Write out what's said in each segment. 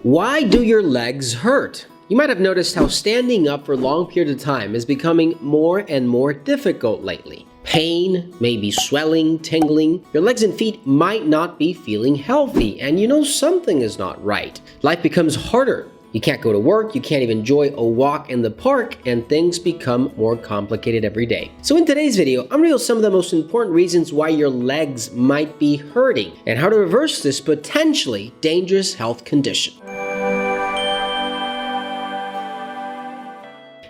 Why do your legs hurt? You might have noticed how standing up for long periods of time is becoming more and more difficult lately. Pain, maybe swelling, tingling. Your legs and feet might not be feeling healthy, and you know something is not right. Life becomes harder. You can't go to work, you can't even enjoy a walk in the park, and things become more complicated every day. So in today's video, I'm going to reveal some of the most important reasons why your legs might be hurting and how to reverse this potentially dangerous health condition.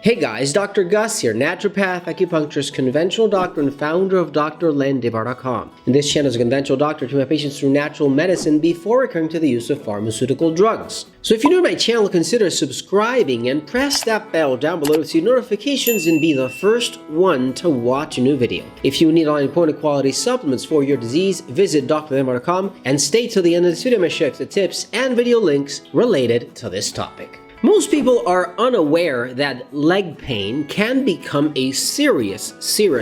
Hey guys, Dr. Gus here, naturopath, acupuncturist, conventional doctor, and founder of Landivar.com. And this channel is a conventional doctor to my patients through natural medicine before recurring to the use of pharmaceutical drugs. So if you're new to my channel, consider subscribing and press that bell down below to see notifications and be the first one to watch a new video. If you need all important quality supplements for your disease, visit Landivar.com and stay till the end of this video. I'm going to share the tips and video links related to this topic. Most people are unaware that leg pain can become a serious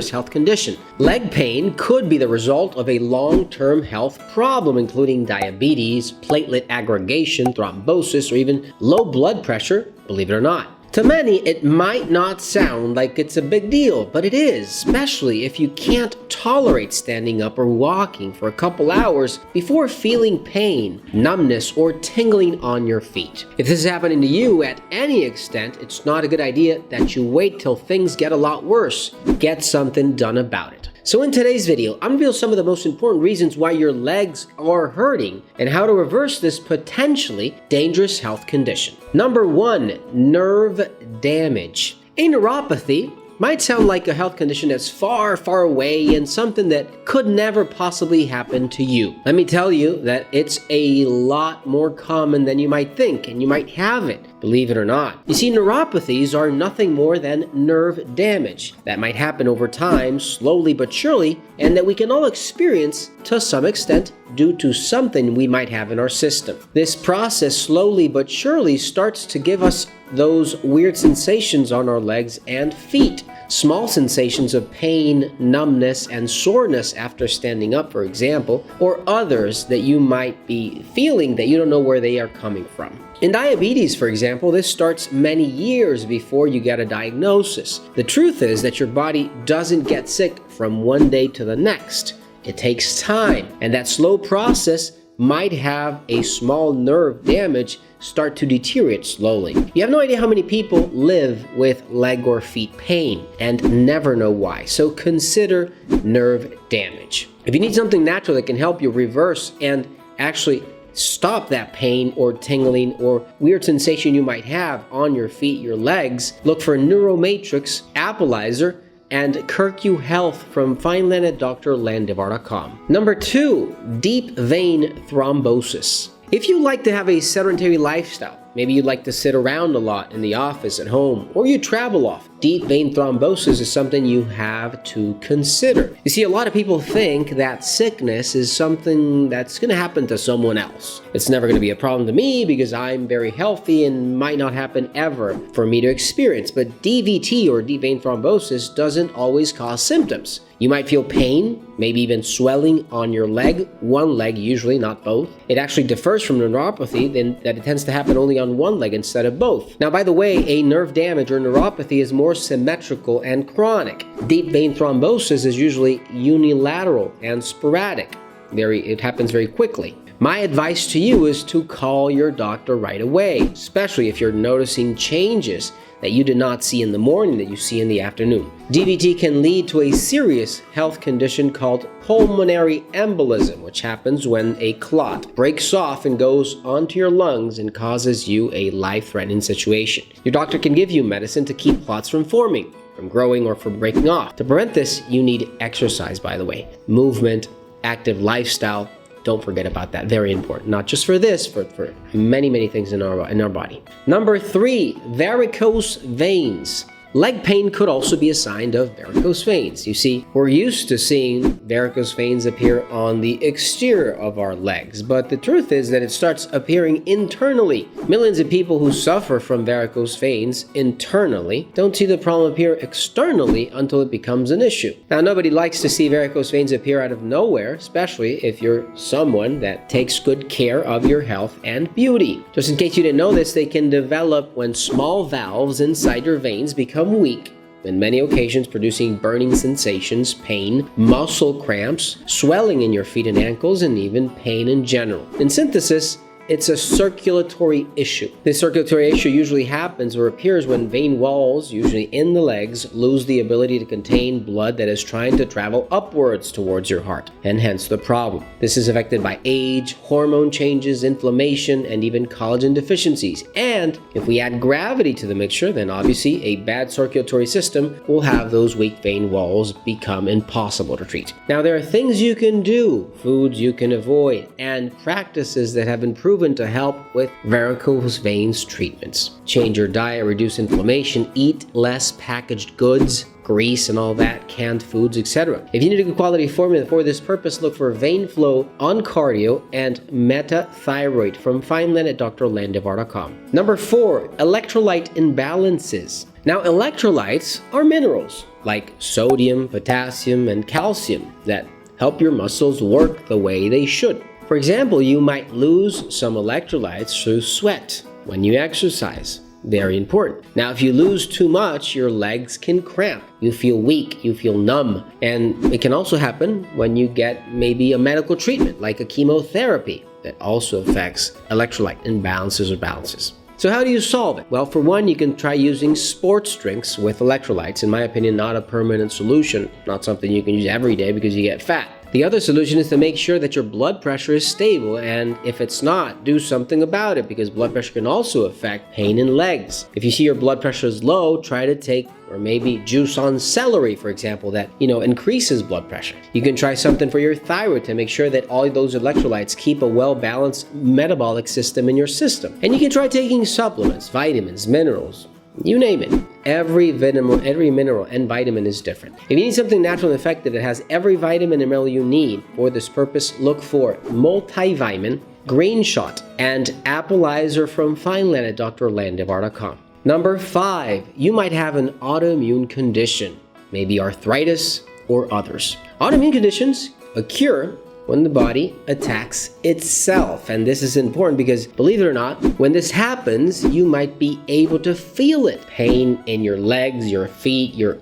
health condition. Leg pain could be the result of a long-term health problem, including diabetes, platelet aggregation, thrombosis, or even low blood pressure, believe it or not. To many, it might not sound like it's a big deal, but it is, especially if you can't tolerate standing up or walking for a couple hours before feeling pain, numbness, or tingling on your feet. If this is happening to you at any extent, it's not a good idea that you wait till things get a lot worse. Get something done about it. So in today's video, I'm going to reveal some of the most important reasons why your legs are hurting and how to reverse this potentially dangerous health condition. Number 1, nerve damage. A neuropathy might sound like a health condition that's far away and something that could never possibly happen to you. Let me tell you that it's a lot more common than you might think, and you might have it, believe it or not. You see, neuropathies are nothing more than nerve damage that might happen over time, slowly but surely, and that we can all experience to some extent due to something we might have in our system. This process slowly but surely starts to give us those weird sensations on our legs and feet. Small sensations of pain, numbness, and soreness after standing up, for example, or others that you might be feeling that you don't know where they are coming from. In diabetes, for example, this starts many years before you get a diagnosis. The truth is that your body doesn't get sick from one day to the next. It takes time, and that slow process might have a small nerve damage start to deteriorate slowly. You have no idea how many people live with leg or feet pain and never know why, so consider nerve damage. If you need something natural that can help you reverse and actually stop that pain or tingling or weird sensation you might have on your feet, your legs, look for Neuromatrix Appleizer and Kirku Health from Fineland at Landivar.com. Number 2, deep vein thrombosis. If you like to have a sedentary lifestyle, maybe you like to sit around a lot in the office, at home, or you travel off, deep vein thrombosis is something you have to consider. You see, a lot of people think that sickness is something that's going to happen to someone else. It's never going to be a problem to me because I'm very healthy and might not happen ever for me to experience. But DVT, or deep vein thrombosis, doesn't always cause symptoms. You might feel pain, maybe even swelling on your leg, one leg usually, not both. It actually differs from neuropathy in that it tends to happen only on one leg instead of both. Now, by the way, a nerve damage or neuropathy is more symmetrical and chronic. Deep vein thrombosis is usually unilateral and sporadic. It happens very quickly. My advice to you is to call your doctor right away, especially if you're noticing changes that you did not see in the morning that you see in the afternoon. DVT can lead to a serious health condition called pulmonary embolism, which happens when a clot breaks off and goes onto your lungs and causes you a life-threatening situation. Your doctor can give you medicine to keep clots from forming, from growing, or from breaking off. To prevent this, you need exercise, by the way. Movement, active lifestyle. Don't forget about that. Very important. Not just for this, for many things in our body. Number 3, varicose veins. Leg pain could also be a sign of varicose veins. You see, we're used to seeing varicose veins appear on the exterior of our legs, but the truth is that it starts appearing internally. Millions of people who suffer from varicose veins internally don't see the problem appear externally until it becomes an issue. Now, nobody likes to see varicose veins appear out of nowhere, especially if you're someone that takes good care of your health and beauty. Just in case you didn't know this, they can develop when small valves inside your veins become weak, in many occasions producing burning sensations, pain, muscle cramps, swelling in your feet and ankles, and even pain in general. In synthesis, it's a circulatory issue. This circulatory issue usually happens or appears when vein walls, usually in the legs, lose the ability to contain blood that is trying to travel upwards towards your heart, and hence the problem. This is affected by age, hormone changes, inflammation, and even collagen deficiencies. And if we add gravity to the mixture, then obviously a bad circulatory system will have those weak vein walls become impossible to treat. Now, there are things you can do, foods you can avoid, and practices that have been proven to help with varicose veins treatments. Change your diet, reduce inflammation, eat less packaged goods, grease and all that, canned foods, etc. If you need a good quality formula for this purpose, look for Vein Flow on Cardio and Thyroid from Fineland at drlandivar.com. Number 4, electrolyte imbalances. Now, electrolytes are minerals like sodium, potassium, and calcium that help your muscles work the way they should. For example, you might lose some electrolytes through sweat when you exercise. Very important. Now, if you lose too much, your legs can cramp. You feel weak, you feel numb, and it can also happen when you get maybe a medical treatment like a chemotherapy that also affects electrolyte imbalances or balances. So how do you solve it? Well, for one, you can try using sports drinks with electrolytes. In my opinion, not a permanent solution, not something you can use every day because you get fat. The other solution is to make sure that your blood pressure is stable, and if it's not, do something about it because blood pressure can also affect pain in legs. If you see your blood pressure is low, try to take or maybe juice on celery, for example, that increases blood pressure. You can try something for your thyroid to make sure that all those electrolytes keep a well-balanced metabolic system in your system. And you can try taking supplements, vitamins, minerals, you name it. Every mineral and vitamin is different. If you need something natural and effective that has every vitamin and mineral you need for this purpose, look for Multivitamin, Green Shot, and Appleizer from Fineland at drlandivar.com. Number 5, you might have an autoimmune condition, maybe arthritis or others. Autoimmune conditions occur when the body attacks itself. And this is important because, believe it or not, when this happens, you might be able to feel it. Pain in your legs, your feet, your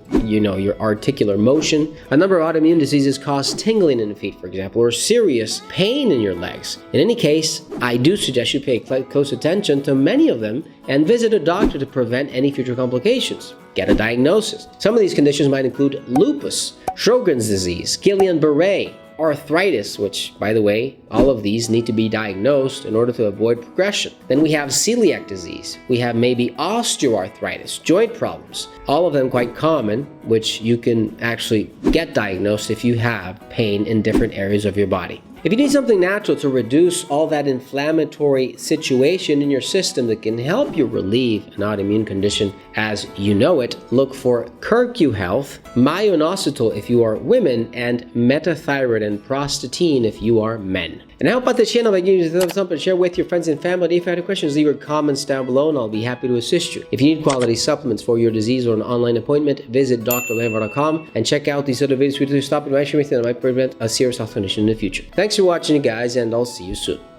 articular motion. A number of autoimmune diseases cause tingling in the feet, for example, or serious pain in your legs. In any case, I do suggest you pay close attention to many of them and visit a doctor to prevent any future complications. Get a diagnosis. Some of these conditions might include lupus, Sjogren's disease, Guillain-Barré, arthritis, which, by the way, all of these need to be diagnosed in order to avoid progression. Then we have celiac disease. We have maybe osteoarthritis, joint problems, all of them quite common, which you can actually get diagnosed if you have pain in different areas of your body. If you need something natural to reduce all that inflammatory situation in your system that can help you relieve an autoimmune condition as you know it, look for Curcu Health, myoinositol if you are women, and metathyroid and prostatine if you are men. And help out the channel by giving it a thumbs up and share with your friends and family. If you have any questions, leave your comments down below and I'll be happy to assist you. If you need quality supplements for your disease or an online appointment, visit drlandivar.com and check out these other videos to stop and mention anything that might prevent a serious health condition in the future. Thanks for watching, guys, and I'll see you soon.